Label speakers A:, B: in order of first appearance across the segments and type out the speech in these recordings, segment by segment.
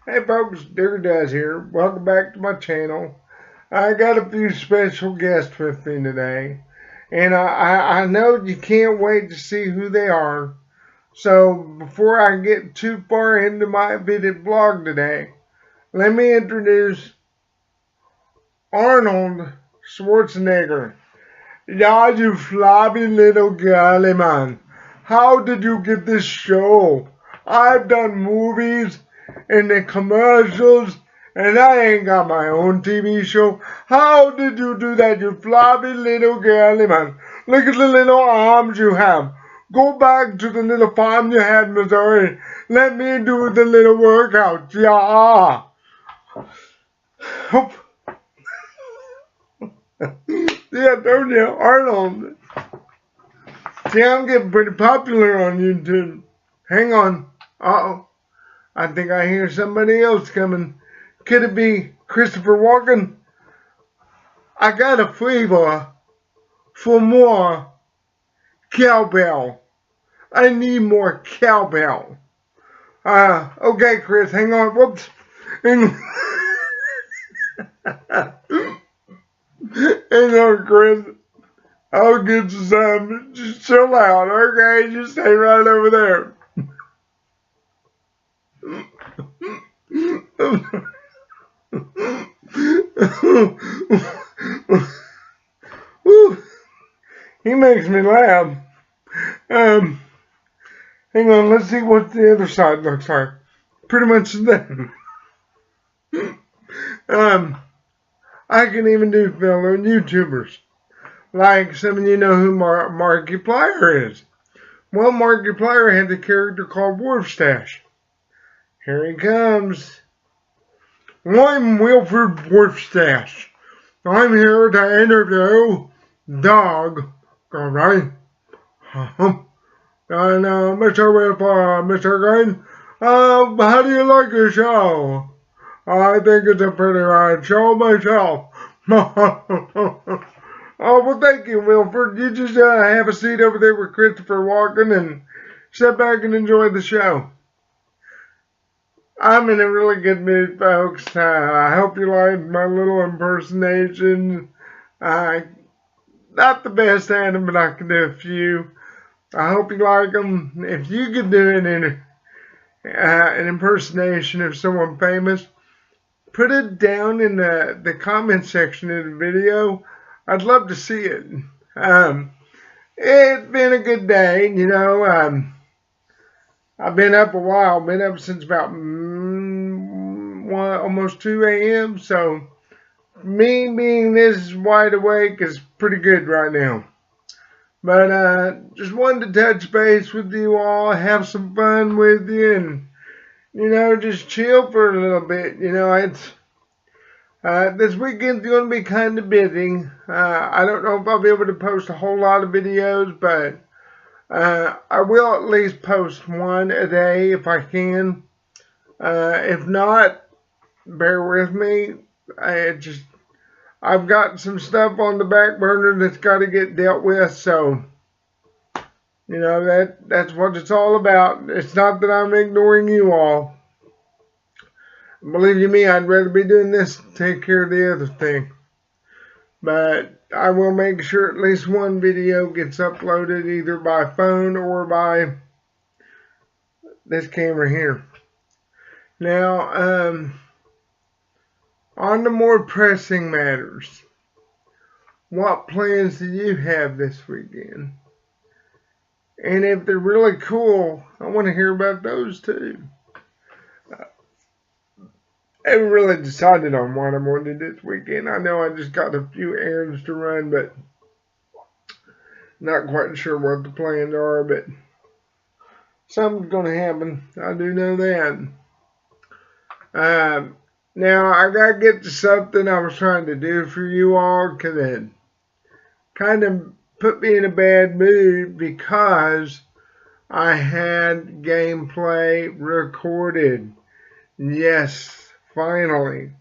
A: Hey folks, Dooger does here. Welcome back to my channel. I got a few special guests with me today, and I know you can't wait to see who they are. So before I get too far into my video blog today, let me introduce Arnold Schwarzenegger. Yeah, you floppy little girly man. How did you get this show? I've done movies and the commercials, and I ain't got my own TV show. How did you do that, you floppy little girly man? Look at the little arms you have. Go back to the little farm you had in Missouri. Let me do the little workout. Yeah. Yeah, don't you, Arnold? See, I'm getting pretty popular on YouTube. Hang on. Uh-oh. I think I hear somebody else coming. Could it be Christopher Walken? I got a flavor for more cowbell. I need more cowbell. Okay, Chris, hang on. Whoops. Hang on, Chris. I'll get you some. Just chill out, okay? Just stay right over there. He makes me laugh. Hang on, let's see what the other side looks like. Pretty much the same. I can even do fellow YouTubers. Like some of you know who Markiplier is. Well, Markiplier had the character called Wolfstache. Here he comes. I'm Wilfred Wolfstache. I'm here to interview Dog. Alright? And Mr. Mr. Green, how do you like the show? I think it's a pretty right show myself. Oh, well, thank you, Wilfred. You just have a seat over there with Christopher Walken and sit back and enjoy the show. I'm in a really good mood, folks. I hope you liked my little impersonation. Not the best at them, but I can do a few. I hope you like them. If you could do an impersonation of someone famous, put it down in the comment section of the video. I'd love to see it. It's been a good day, you know. I've been up a while. Been up since about almost 2 a.m. So me being this wide awake is pretty good right now. But just wanted to touch base with you all, have some fun with you, and you know, just chill for a little bit. You know, it's this weekend's going to be kind of busy. I don't know if I'll be able to post a whole lot of videos, but I will at least post one a day if I can. If not, bear with me. I've got some stuff on the back burner that's got to get dealt with, so you know that's what it's all about. It's not that I'm ignoring you all. Believe you me, I'd rather be doing this than take care of the other thing. But I will make sure at least one video gets uploaded either by phone or by this camera here. Now, on to more pressing matters. What plans do you have this weekend? And if they're really cool, I want to hear about those too. I haven't really decided on what I'm going to do this weekend. I know I just got a few errands to run, but not quite sure what the plans are, but something's going to happen. I do know that. Now, I got to get to something I was trying to do for you all, because it kind of put me in a bad mood because I had gameplay recorded. Yes. Finally.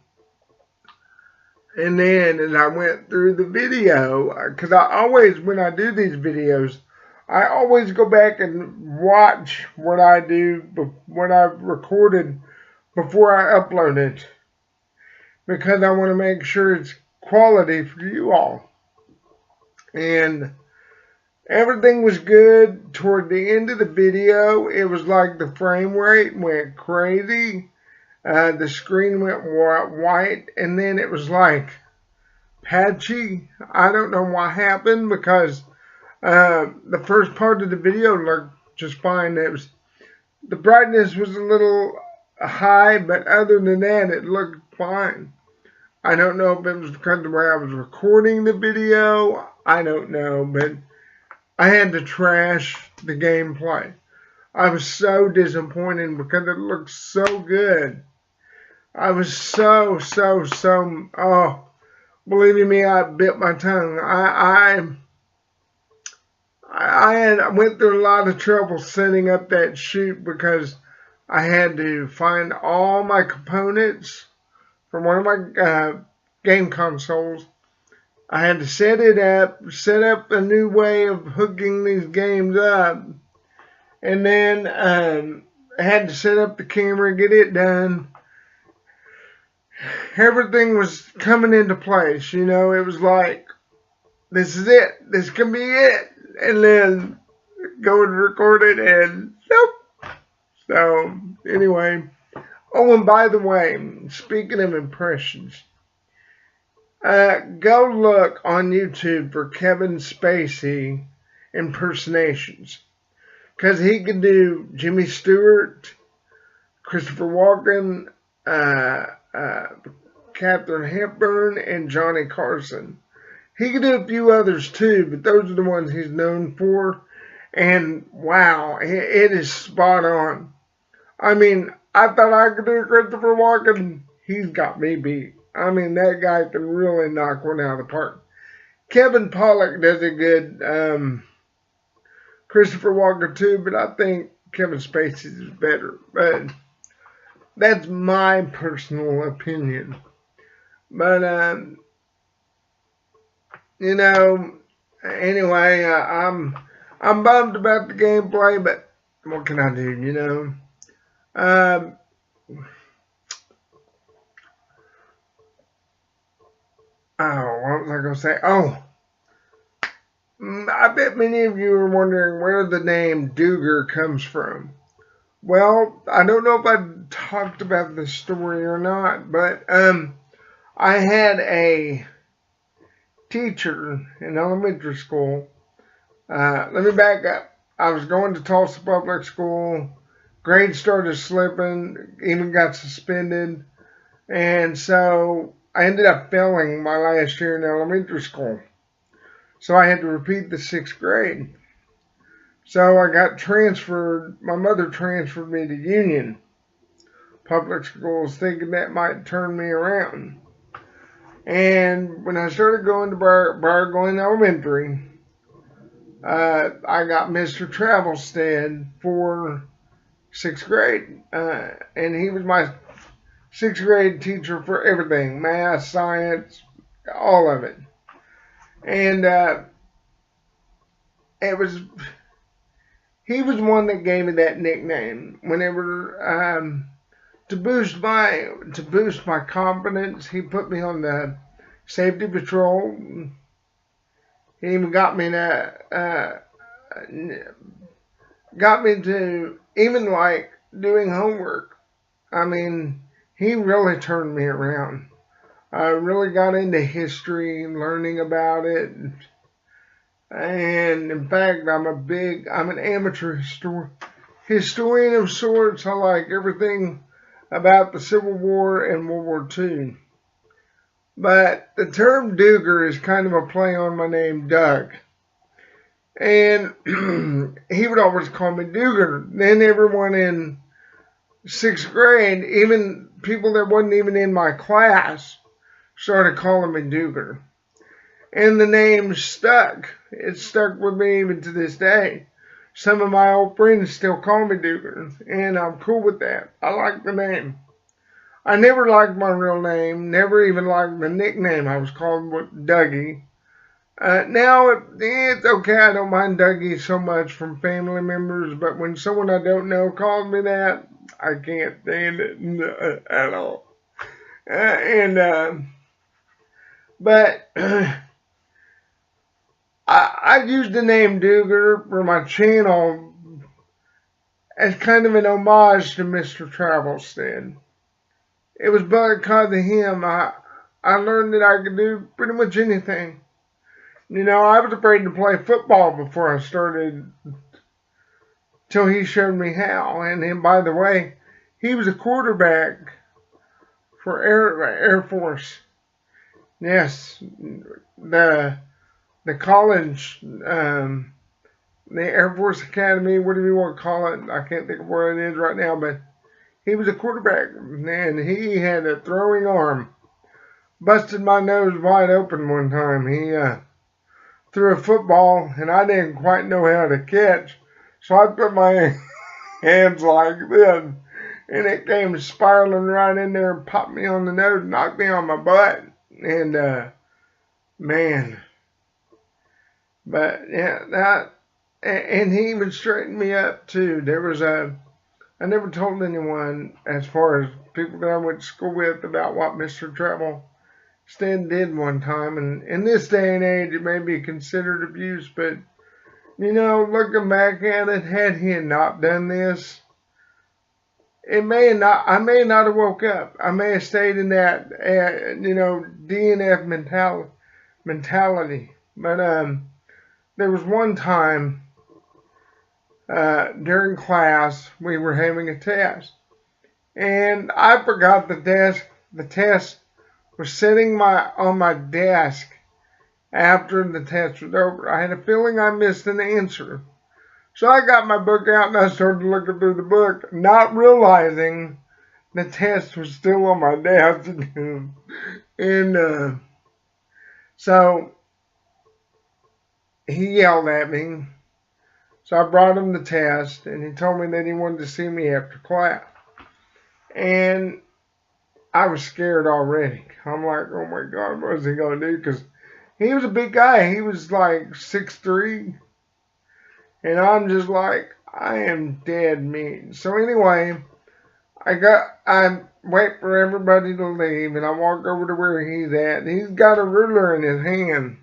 A: And then as I went through the video, because I always, when I do these videos, I always go back and watch what I do, what I've recorded before I upload it, because I want to make sure it's quality for you all. And everything was good. Toward the end of the video, it was like the frame rate went crazy. The screen went white, and then it was like patchy. I don't know what happened, because the first part of the video looked just fine. The brightness was a little high, but other than that, it looked fine. I don't know if it was because of the way I was recording the video. I don't know, but I had to trash the gameplay. I was so disappointed because it looked so good. I was so, oh, believe me, I bit my tongue. I went through a lot of trouble setting up that shoot, because I had to find all my components from one of my game consoles. I had to set up a new way of hooking these games up, and then I had to set up the camera, get it done. Everything was coming into place, you know. It was like, this is it, this can be it, and then go and record it, and nope. So anyway, oh, and by the way, speaking of impressions, go look on YouTube for Kevin Spacey impersonations, because he can do Jimmy Stewart, Christopher Walken, Katharine Hepburn, and Johnny Carson. He can do a few others too, but those are the ones he's known for. And wow, it is spot on. I mean, I thought I could do Christopher Walken. He's got me beat. I mean, that guy can really knock one out of the park. Kevin Pollak does a good Christopher Walken too, but I think Kevin Spacey is better. But that's my personal opinion. But, you know, anyway, I'm bummed about the gameplay, but what can I do, you know? Oh, what was I going to say? Oh, I bet many of you are wondering where the name Dooger comes from. Well, I don't know if I talked about this story or not, but I had a teacher in elementary school. Let me back up. I was going to Tulsa Public School. Grades started slipping, even got suspended. And so I ended up failing my last year in elementary school. So I had to repeat the 6th grade. So I got transferred. My mother transferred me to Union Public Schools, thinking that might turn me around. And when I started going to Barglen Elementary, I got Mr. Travelstead for 6th grade. And he was my 6th grade teacher for everything, math, science, all of it. And he was one that gave me that nickname. Whenever to boost my confidence, he put me on the safety patrol. He even got me to even like doing homework. I mean, he really turned me around. I really got into history, learning about it. And in fact, I'm an amateur historian of sorts. I like everything about the Civil War and World War II. But the term Dooger is kind of a play on my name, Doug. And he would always call me Dooger. Then everyone in 6th grade, even people that wasn't even in my class, started calling me Dooger. And the name stuck. It stuck with me even to this day. Some of my old friends still call me Dooger, and I'm cool with that. I like the name. I never liked my real name, never even liked the nickname I was called, Dougie. Now, it's okay, I don't mind Dougie so much from family members, but when someone I don't know called me that, I can't stand it at all. But I used the name Dooger for my channel as kind of an homage to Mr. Travelstead. It was because of him I learned that I could do pretty much anything. You know, I was afraid to play football before I started, till he showed me how. And then, by the way, he was a quarterback for Air Force. Yes, the college, the Air Force Academy, whatever you want to call it. I can't think of where it is right now, but he was a quarterback, and he had a throwing arm. Busted my nose wide open one time. He threw a football, and I didn't quite know how to catch, so I put my hands like this, and it came spiraling right in there and popped me on the nose and knocked me on my butt. And, man. But, yeah, and he would straighten me up, too. There was I never told anyone, as far as people that I went to school with, about what Mr. Travelstead did one time. And in this day and age, it may be considered abuse, but, you know, looking back at it, had he not done this, I may not have woke up. I may have stayed in that, DNF mentality. But there was one time during class we were having a test, and I forgot the desk. The test was sitting on my desk after the test was over. I had a feeling I missed an answer. So I got my book out and I started looking through the book, not realizing the test was still on my desk. And so he yelled at me. So I brought him the test, and he told me that he wanted to see me after class. And I was scared already. I'm like, oh my God, what is he going to do? Because he was a big guy. He was like 6'3". And I'm just like, I am dead meat. So anyway, I wait for everybody to leave, and I walk over to where he's at. He's got a ruler in his hand.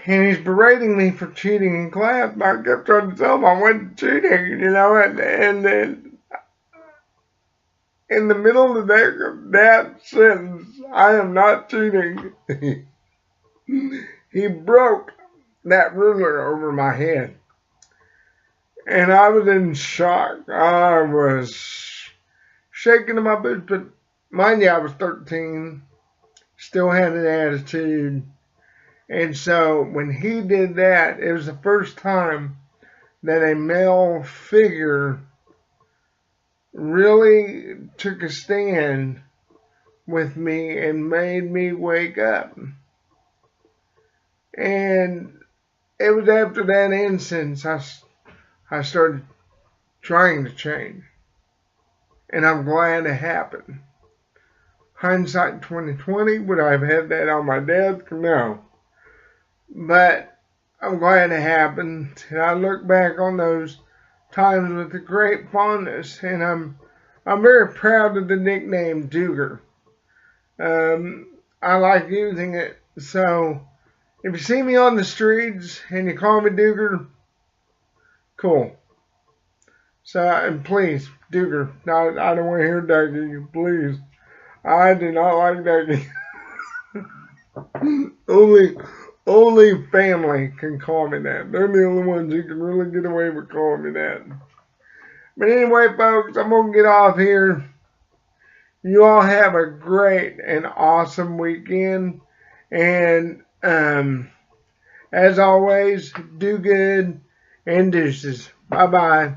A: And he's berating me for cheating in class. And I kept trying to tell him I wasn't cheating, and in the middle of that sentence, I am not cheating, he broke that ruler over my head. And I was in shock. I was shaking in my boots. But mind you, I was 13. Still had an attitude. And so when he did that, it was the first time that a male figure really took a stand with me and made me wake up. And it was after that instance I started trying to change. And I'm glad it happened. Hindsight 2020, would I have had that on my desk? No. But I'm glad it happened. And I look back on those times with a great fondness. And I'm very proud of the nickname Dooger. I like using it. So if you see me on the streets and you call me Dooger, cool. So, and please, Dooger, I don't want to hear Dougie, please. I do not like Dougie. Only family can call me that. They're the only ones who can really get away with calling me that. But anyway, folks, I'm going to get off here. You all have a great and awesome weekend. And as always, do good and deuces. Bye-bye.